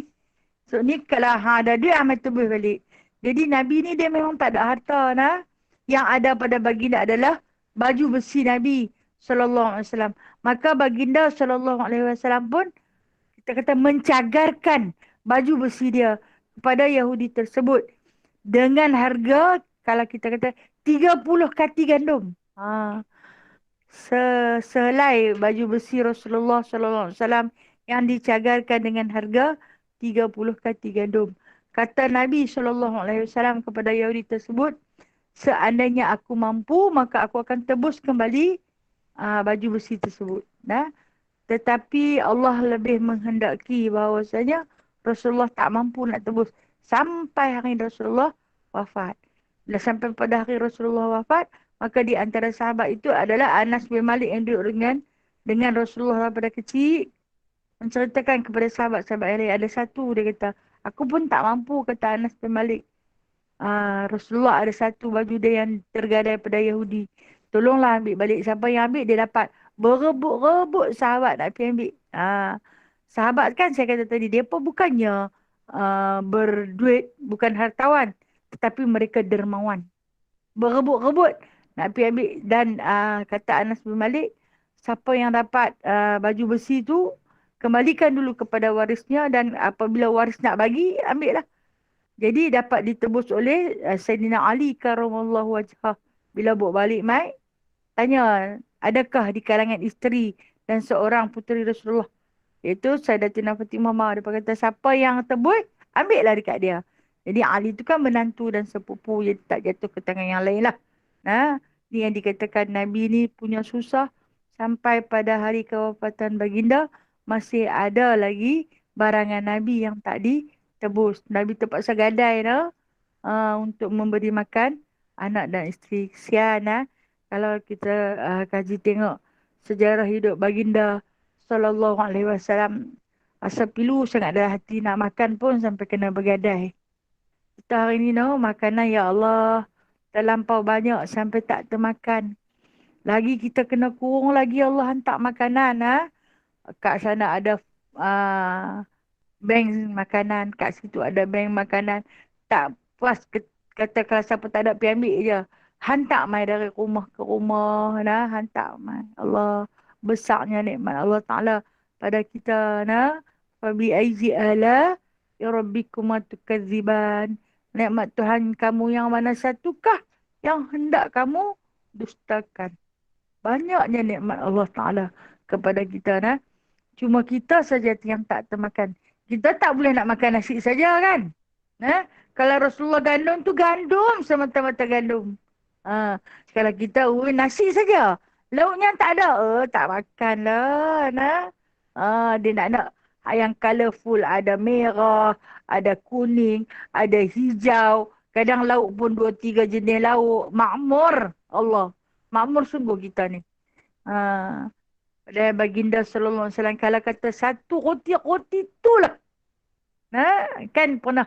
So ni kalau ada duit, amat tebus balik. Jadi Nabi ni dia memang tak ada harta nah. Yang ada pada baginda adalah baju besi Nabi sallallahu alaihi wasallam. Maka baginda sallallahu alaihi wasallam pun kita kata mencagarkan baju besi dia kepada Yahudi tersebut dengan harga kalau kita kata 30 kati gandum. Sehelai baju besi Rasulullah sallallahu alaihi wasallam yang dicagarkan dengan harga 30 kati gandum. Kata Nabi sallallahu alaihi wasallam kepada Yahudi tersebut, seandainya aku mampu, maka aku akan tebus kembali baju besi tersebut. Tetapi Allah lebih menghendaki bahawasanya Rasulullah tak mampu nak tebus sampai hari Rasulullah wafat. Bila sampai pada hari Rasulullah wafat, maka di antara sahabat itu adalah Anas bin Malik yang duduk dengan Rasulullah pada kecil. Menceritakan kepada sahabat-sahabat yang lain. Ada satu dia kata, aku pun tak mampu, kata Anas bin Malik. Rasulullah ada satu baju dia yang tergadai pada Yahudi. Tolonglah ambil balik. Siapa yang ambil dia dapat. Berebut-rebut sahabat nak pergi ambil. Sahabat kan saya kata tadi, dia pun bukannya berduit, bukan hartawan. Tetapi mereka dermawan. Berebut-rebut nak pergi ambil. Dan kata Anas bin Malik, siapa yang dapat baju besi tu, kembalikan dulu kepada warisnya dan apabila waris nak bagi, ambil lah. Jadi dapat ditebus oleh Sayyidina Ali karamallahu wajhah. Bila bawa balik mai, tanya, adakah di kalangan isteri dan seorang puteri Rasulullah? Iaitu Sayyidatina Fatimah Mah. Dia kata, siapa yang tebus, ambillah dekat dia. Jadi Ali tu kan menantu dan sepupu, jadi tak jatuh ke tangan yang lain lah. Ni yang dikatakan Nabi ni punya susah sampai pada hari kewafatan baginda, masih ada lagi barangan Nabi yang tak ditebus. Nabi terpaksa gadai untuk memberi makan anak dan isteri. Kesian kalau kita kaji tengok sejarah hidup baginda sallallahu alaihi wasallam. Asal pilu sangat ada hati nak makan pun sampai kena bergadai. Kita hari ni makanan ya Allah terlampau banyak sampai tak termakan. Lagi kita kena kurung lagi Allah hantar makanan. Kat sana ada bank makanan. Kat situ ada bank makanan. Tak puas kata kalau siapa tak ada pergi ambil je. Hantar mai dari rumah ke rumah. Hantar mai. Allah besarnya nikmat Allah Ta'ala pada kita. Fabi aizi ala ya rabbikuma tukadziban. Nikmat Tuhan kamu yang mana satukah yang hendak kamu dustakan. Banyaknya nikmat Allah Ta'ala kepada kita. Cuma kita saja yang tak termakan. Kita tak boleh nak makan nasi saja kan. Kalau Rasulullah gandum tu gandum semata-mata gandum. Kalau kita nasi saja. Lauknya tak ada. Tak makan lah. Dia nak yang colourful. Ada merah, ada kuning, ada hijau. Kadang lauk pun 2-3 jenis lauk. Makmur. Allah. Makmur sungguh kita ni. Dan baginda sallallahu alaihi wasallam kalau kata satu roti tu lah. Kan pernah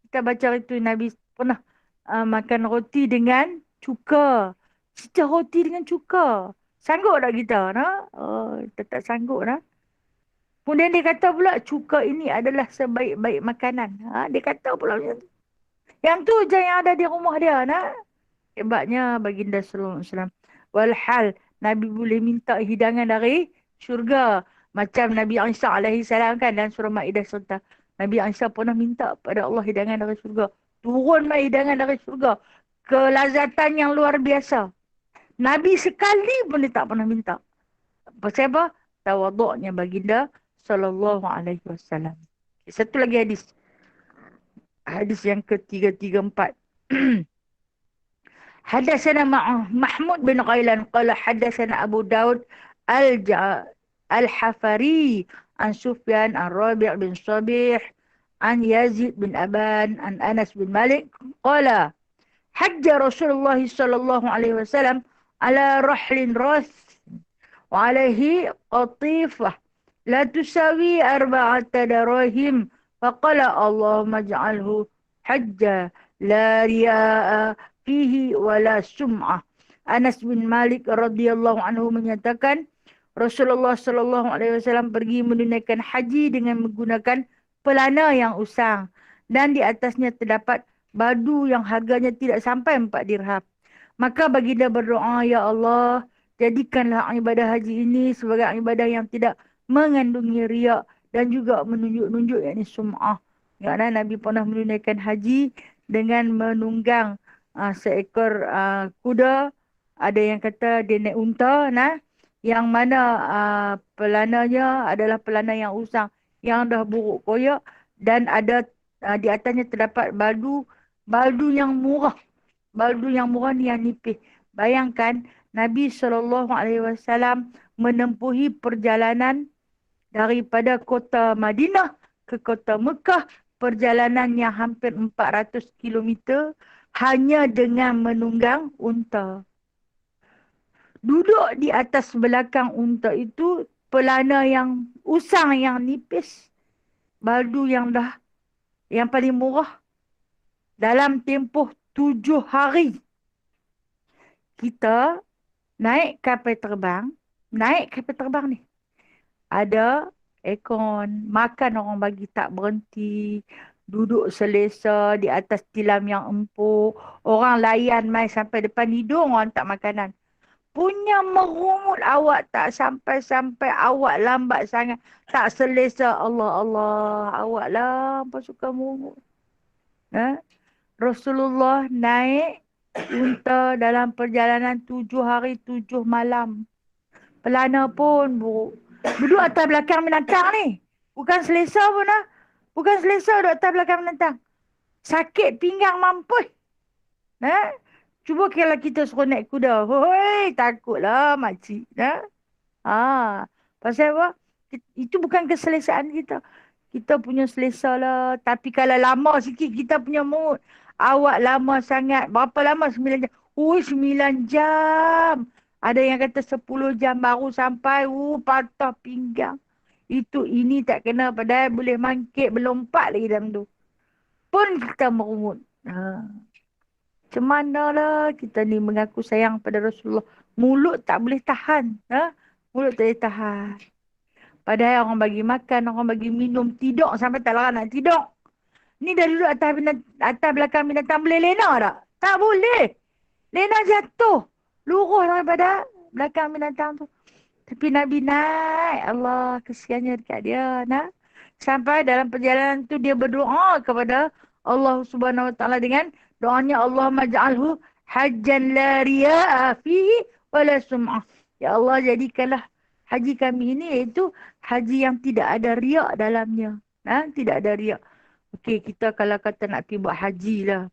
kita baca itu Nabi pernah makan roti dengan cuka. Cicah roti dengan cuka. Sanggup tak kita? Kita tak sanggup. Kemudian dia kata pula cuka ini adalah sebaik-baik makanan. Dia kata pula macam tu. Yang tu je yang ada di rumah dia. Hebatnya baginda sallallahu alaihi wasallam. Walhal Nabi boleh minta hidangan dari syurga. Macam Nabi Isa alaihi salam kan dalam surah Maidah serta. Nabi Isa pernah minta pada Allah hidangan dari syurga. Turun hidangan dari syurga. Kelazatan yang luar biasa. Nabi sekali pun dia tak pernah minta. Pasal apa? Tawaduknya baginda sallallahu alaihi wasallam. Satu lagi hadis. Hadis yang ke-334. حدثنا محمود بن غيلان قال حدثنا أبو داود الحفري عن سفيان عن رابع بن صبيح عن يزيد بن أبان عن أنس بن مالك قال حج رسول الله صلى الله عليه وسلم على رحل راث وعليه قطيفة لا تساوي 4 دراهم فقال اللهم اجعله حجا لا رياء fihi wala sum'ah. Anas bin Malik radhiyallahu anhu menyatakan Rasulullah sallallahu alaihi wasallam pergi menunaikan haji dengan menggunakan pelana yang usang dan di atasnya terdapat badu yang harganya tidak sampai 4 dirham. Maka baginda berdoa, ya Allah, jadikanlah ibadah haji ini sebagai ibadah yang tidak mengandungi riak dan juga menunjuk-nunjuk yakni sum'ah. Kerana Nabi pernah menunaikan haji dengan menunggang seekor kuda, ada yang kata dia naik unta, yang mana pelananya adalah pelana yang usang, yang dah buruk koyak dan ada di atasnya terdapat baldu yang murah. Baldu yang murah ni yang nipis. Bayangkan Nabi SAW menempuhi perjalanan daripada kota Madinah ke kota Mekah, perjalanan yang hampir 400 kilometer hanya dengan menunggang unta. Duduk di atas belakang unta itu pelana yang usang, yang nipis, baldu yang paling murah. Dalam tempoh 7 hari kita naik kapal terbang ni. Ada aircon, makan orang bagi tak berhenti. Duduk selesa di atas tilam yang empuk. Orang layan mai sampai depan hidung orang tak makanan. Punya merumut awak tak sampai-sampai awak lambat sangat. Tak selesa. Allah. Awak lah apa suka merumut. Rasulullah naik unta dalam perjalanan 7 hari 7 malam. Pelana pun buruk. Duduk atas belakang binatang ni. Bukan selesa pun Bukan selesa duduk atas belakang binatang. Sakit pinggang mampus. Cuba kalau kita suruh naik kuda. Hoi, takutlah makcik. Pasal apa? Itu bukan keselesaan kita. Kita punya selesa lah. Tapi kalau lama sikit kita punya mood. Awak lama sangat. Berapa lama? 9 jam. 9 jam. Ada yang kata 10 jam baru sampai. Patah pinggang. Ini tak kena padahal boleh mangkit berlompat lagi dalam tu. Pun kita merumut. Macam manalah kita ni mengaku sayang pada Rasulullah. Mulut tak boleh tahan. Mulut tak boleh tahan. Padahal orang bagi makan, orang bagi minum, tidur sampai tak larang nak tidur. Ni dah duduk atas belakang binatang boleh lena tak? Tak boleh. Lena jatuh. Luruh daripada belakang binatang tu. Tapi Nabi naik. Allah, kesiannya dekat dia. Sampai dalam perjalanan tu dia berdoa kepada Allah Subhanahu Wa Taala dengan doanya Allahumma ja'alhu hajjan la riya'a fihi wala sum'ah. Ya Allah, jadikanlah haji kami ini iaitu haji yang tidak ada riak dalamnya. Tidak ada riak. Okey, kita kalau kata nak pergi buat haji lah.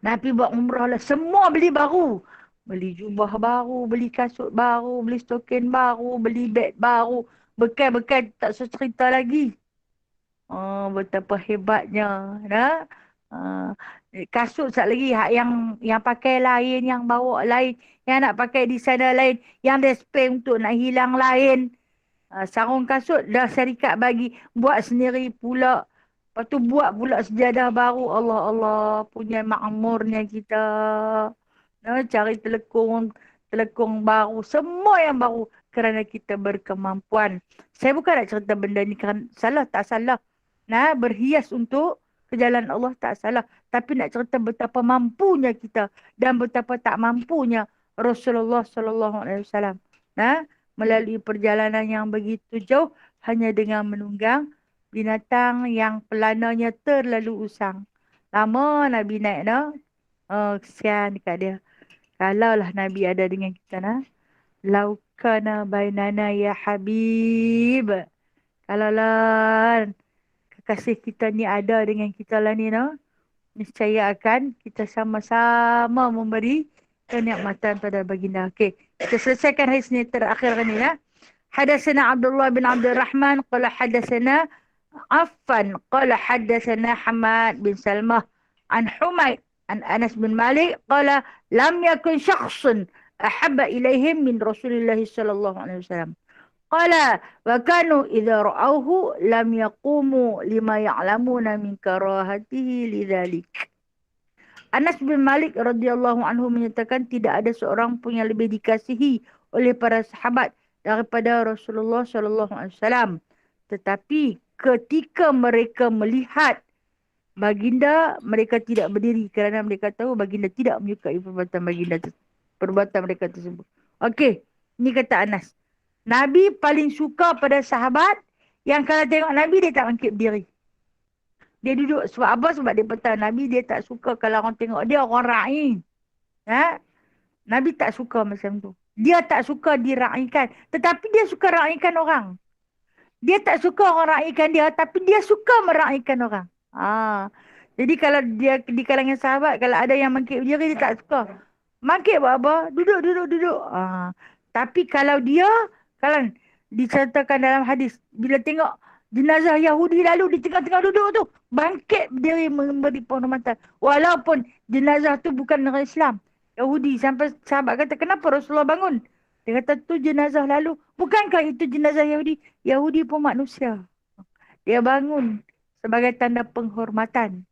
Nak pergi buat umrah lah. Semua beli baru. Beli jubah baru, beli kasut baru, beli stokin baru, beli beg baru. Bekal-bekal tak secerita lagi. Oh, betapa hebatnya. Nah, kasut sat lagi yang pakai lain, yang bawa lain, yang nak pakai di sana lain, yang display untuk nak hilang lain. Sarung kasut dah syarikat bagi, buat sendiri pula. Lepas tu buat pula sejadah baru. Allah Allah, punya makmurnya kita. Cari telekung baru, semua yang baru kerana kita berkemampuan. Saya bukan nak cerita benda ni kerana salah, tak salah. Nah, berhias untuk ke jalan Allah tak salah. Tapi nak cerita betapa mampunya kita dan betapa tak mampunya Rasulullah sallallahu alaihi wasallam. Nah, melalui perjalanan yang begitu jauh hanya dengan menunggang binatang yang pelananya terlalu usang. Lama Nabi naik dah. Oh, kesian dekat dia. Kalaulah Nabi ada dengan kita nah. Laukana bainana ya Habib. Kalaulah kekasih kita ni ada dengan kita lah ni no. Niscaya akan kita sama-sama memberi kenikmatan pada baginda. Okey, kita selesaikan hadis ni terakhir ni ya. Hadatsana Abdullah bin Abdul Rahman qala hadatsana Affan qala hadatsana Hamad bin Salmah an Humaid an Anas bin Malik qala lam yakun syakhsun ahabba ilaihim min Rasulillah sallallahu alaihi wasallam. Qala wa kanu idza ra'awhu lam yaqumu lima ya'lamuna min karahatihi lidzalik. Anas bin Malik radhiyallahu anhu menyatakan tidak ada seorang pun yang lebih dikasihi oleh para sahabat daripada Rasulullah sallallahu alaihi wasallam. Tetapi ketika mereka melihat baginda, mereka tidak berdiri kerana mereka tahu baginda tidak menyukai perbuatan mereka tersebut. Okey, ni kata Anas. Nabi paling suka pada sahabat yang kalau tengok Nabi dia tak bangkit berdiri. Dia duduk. Sebab apa? Sebab dia petang. Nabi dia tak suka kalau orang tengok dia orang ra'i. Ha? Nabi tak suka macam tu. Dia tak suka dira'ikan. Tetapi dia suka ra'ikan orang. Dia tak suka orang ra'ikan dia. Tapi dia suka mera'ikan orang. Jadi kalau dia di kalangan sahabat, kalau ada yang bangkit berdiri, dia tak suka. Bangkit buat apa? Duduk, duduk, duduk. Tapi kalau dia, kalau diceritakan dalam hadis, bila tengok jenazah Yahudi lalu di tengah-tengah duduk tu, bangkit berdiri memberi penghormatan. Walaupun jenazah tu bukan orang Islam. Yahudi. Sampai sahabat kata, kenapa Rasulullah bangun? Dia kata, tu jenazah lalu. Bukankah itu jenazah Yahudi? Yahudi pun manusia. Dia bangun sebagai tanda penghormatan.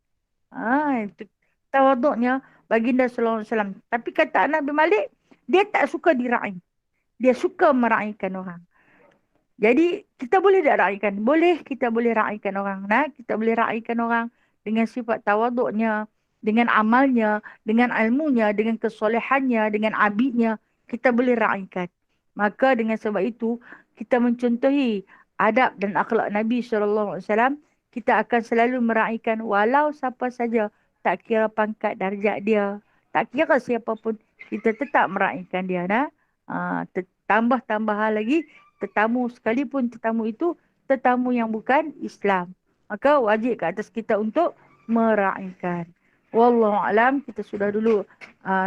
Itu tawaduknya baginda sallallahu alaihi wasallam. Tapi kata Anas bin Malik, dia tak suka dira'i. Dia suka mera'ikan orang. Jadi kita boleh tak ra'ikan? Boleh, kita boleh ra'ikan orang. Kita boleh ra'ikan orang dengan sifat tawaduknya, dengan amalnya, dengan ilmunya, dengan kesolehannya, dengan abidnya. Kita boleh ra'ikan. Maka dengan sebab itu, kita mencontohi adab dan akhlak Nabi SAW. Kita akan selalu mera'ikan walau siapa saja. Tak kira pangkat darjat dia. Tak kira siapa pun. Kita tetap mera'ikan dia. Tambah-tambah lagi. Tetamu sekalipun tetamu itu tetamu yang bukan Islam. Maka wajib ke atas kita untuk meraihkan. Wallahu alam, kita sudah dulu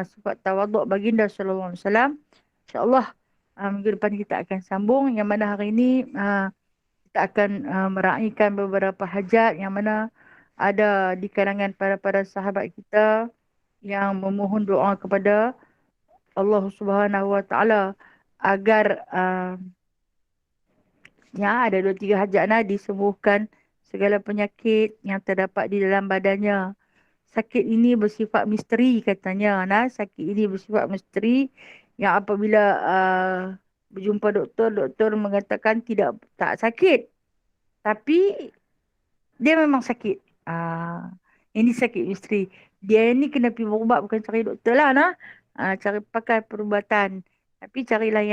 sifat tawaduk baginda sallallahu alaihi wasallam. Insya-Allah minggu depan kita akan sambung yang mana hari ini kita akan meraihkan beberapa hajat yang mana ada di kalangan para sahabat kita yang memohon doa kepada Allah Subhanahu wa taala agar ada 2-3 hajat disembuhkan segala penyakit yang terdapat di dalam badannya. Sakit ini bersifat misteri katanya. Sakit ini bersifat misteri yang apabila berjumpa doktor mengatakan tak sakit. Tapi dia memang sakit. Ini sakit misteri. Dia ni kena pergi berubat, bukan cari doktor lah. Cari pakai perubatan. Tapi carilah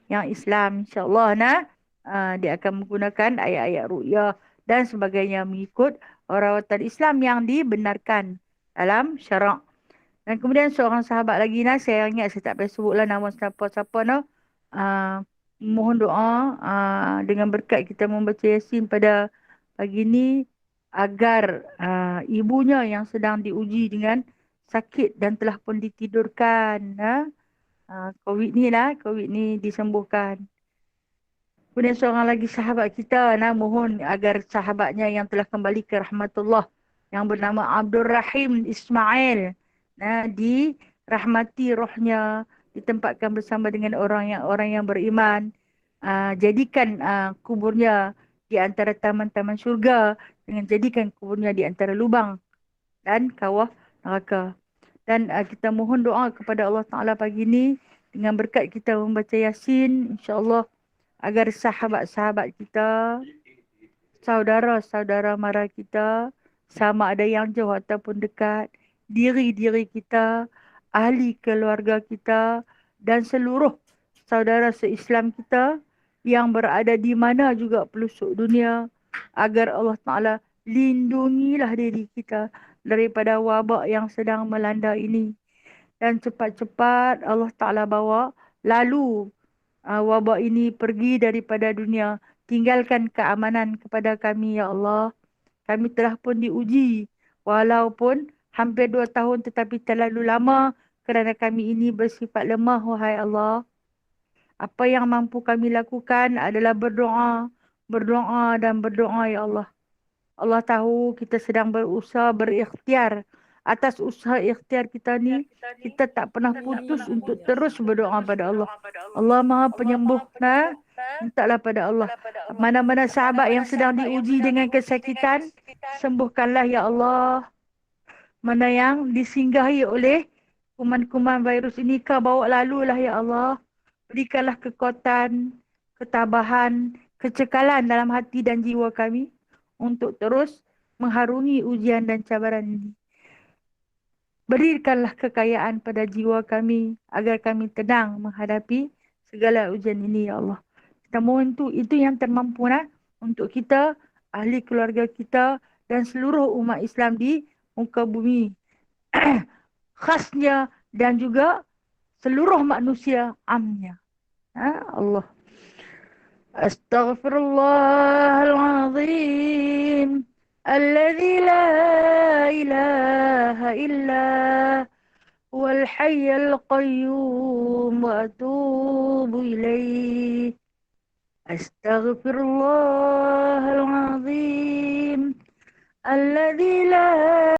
yang Islam, insyaAllah. Dia akan menggunakan ayat-ayat ru'yah dan sebagainya mengikut rawatan Islam yang dibenarkan dalam syarak. Dan kemudian seorang sahabat lagi saya ingat saya tak payah sebutlah nama siapa-siapa mohon doa dengan berkat kita membaca Yasin pada pagi ni agar ibunya yang sedang diuji dengan sakit dan telah pun ditidurkan. COVID ni disembuhkan. Kemudian seorang lagi sahabat kita, mohon agar sahabatnya yang telah kembali ke rahmatullah yang bernama Abdul Rahim Ismail, dirahmati rohnya, ditempatkan bersama dengan orang yang beriman. Jadikan kuburnya di antara taman-taman syurga, dengan jadikan kuburnya di antara lubang dan kawah neraka. Dan kita mohon doa kepada Allah Ta'ala pagi ini dengan berkat kita membaca Yasin, insya-Allah, agar sahabat-sahabat kita, saudara-saudara mara kita, sama ada yang jauh ataupun dekat, diri-diri kita, ahli keluarga kita, dan seluruh saudara se-Islam kita yang berada di mana juga pelosok dunia, agar Allah Ta'ala lindungilah diri kita daripada wabak yang sedang melanda ini. Dan cepat-cepat Allah Ta'ala bawa lalu wabak ini pergi daripada dunia. Tinggalkan keamanan kepada kami, Ya Allah. Kami telah pun diuji. Walaupun hampir 2 tahun tetapi terlalu lama kerana kami ini bersifat lemah, wahai Allah. Apa yang mampu kami lakukan adalah berdoa, berdoa dan berdoa, Ya Allah. Allah tahu kita sedang berusaha berikhtiar. Atas usaha ikhtiar kita ni, kita tak pernah putus untuk terus berdoa pada Allah. Allah Maha Penyembuh. Mintalah pada Allah. Mana-mana sahabat yang sedang diuji dengan kesakitan, sembuhkanlah, Ya Allah. Mana yang disinggahi oleh kuman-kuman virus ini, Kau bawa lalulah, Ya Allah. Berikanlah kekuatan, ketabahan, kecekalan dalam hati dan jiwa kami untuk terus mengharungi ujian dan cabaran ini. Berikanlah kekayaan pada jiwa kami agar kami tenang menghadapi segala ujian ini, Ya Allah. Kita mohon itu yang termampu untuk kita, ahli keluarga kita dan seluruh umat Islam di muka bumi. Khasnya dan juga seluruh manusia amnya. Allah. Astaghfirullahalazim. Alladzi la ilaha illa huwal hayyul qayyum wa atubu ilaih. Astaghfirullahalazim. Alladzi la